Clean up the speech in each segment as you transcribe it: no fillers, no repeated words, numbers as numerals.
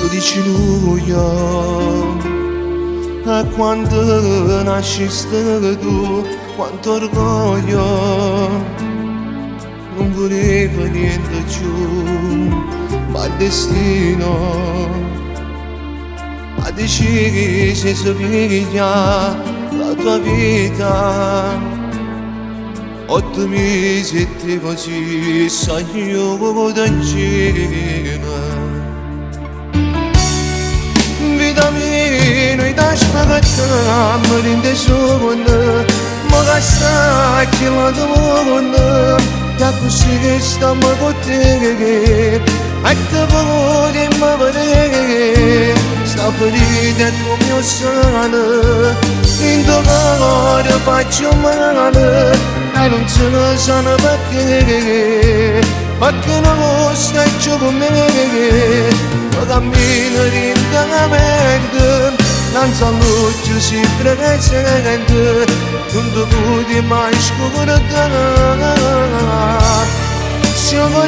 dici lui, e quando nasciste tu, quanto orgoglio, non voleva niente più, ma il destino ha deciso se piglia la tua vita. 8 mesi e così sai io d'angina. Vita mia, noi t'aspettavamo, mi rende solo, ma che sta chi la donna, da così che stiamo con te, e te voglio mi vedere, sta ferita come sana, in tuo cuore faccio male. E non se ne sanno perché non stai giù con me, ma cammino lentamente, non so luce si presente, non ti puoi mai scordare, siamo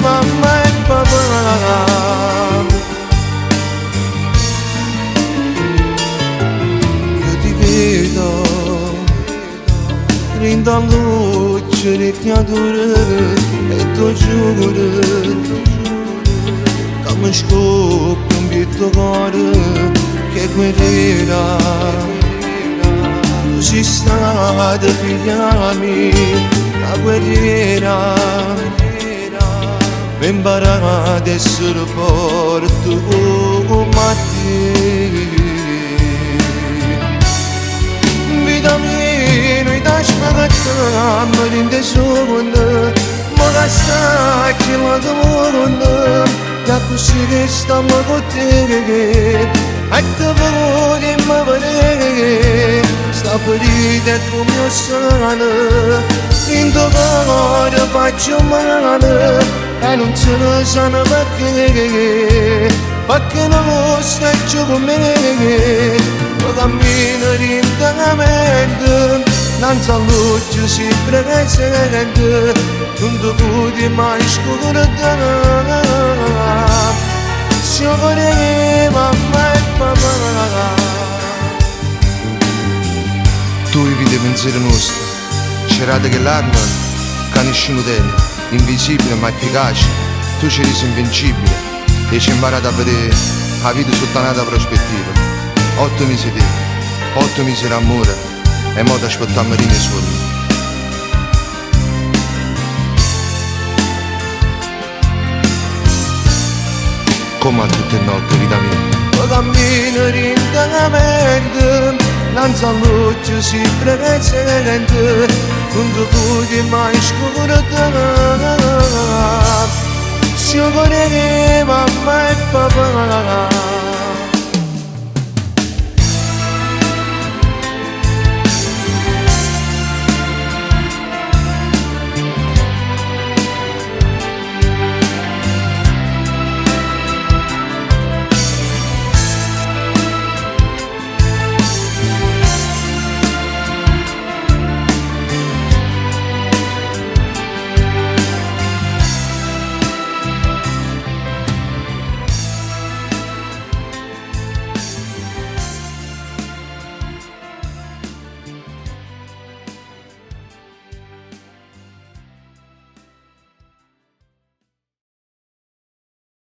mamma e papà. Io ti vedo in la luce le creature e tu giuro che mi scoppia un tuo cuore che guerriera tu sei stata figlia mia la guerriera mi imparare ad essere forte come te. Vita mia, noi t'aspettavamo, mi rende solo, ma che sta chi la donna, da così che stiamo con te, e te voglio mi vedere, sta ferita come sana, in tuo cuore faccio male, e non se ne sanno perché non stai giù con me. Cammino lentamente, non so luce si presente, non ti puoi mai scordare, siamo mamma e papà. Tu vivi dei pensieri nostri, cerate che l'arma che nessuno tiene, invisibile ma efficace, tu ci resi invincibile e ci hai imparato a vedere la vita sotto un'altra prospettiva. 8 mesi di 8 mesi d'amore e mo' ti aspettiamo di nessuno. Come a tutte le notti, vita mia. Cammino lentamente, non so luce si presente, non ti puoi mai scordare, siamo mamma e papà.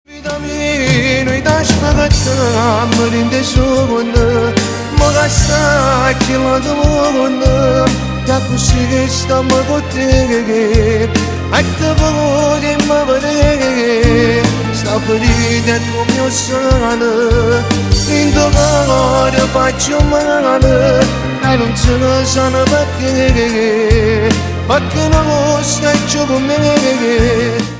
Vita mia, noi t'aspettavamo, mi rende solo, ma che sta chi la donna, da così che stiamo con te, e te voglio mi vedere, sta ferita come sana, in tuo cuore faccio male, e non se ne sanno perché non stai giù con me.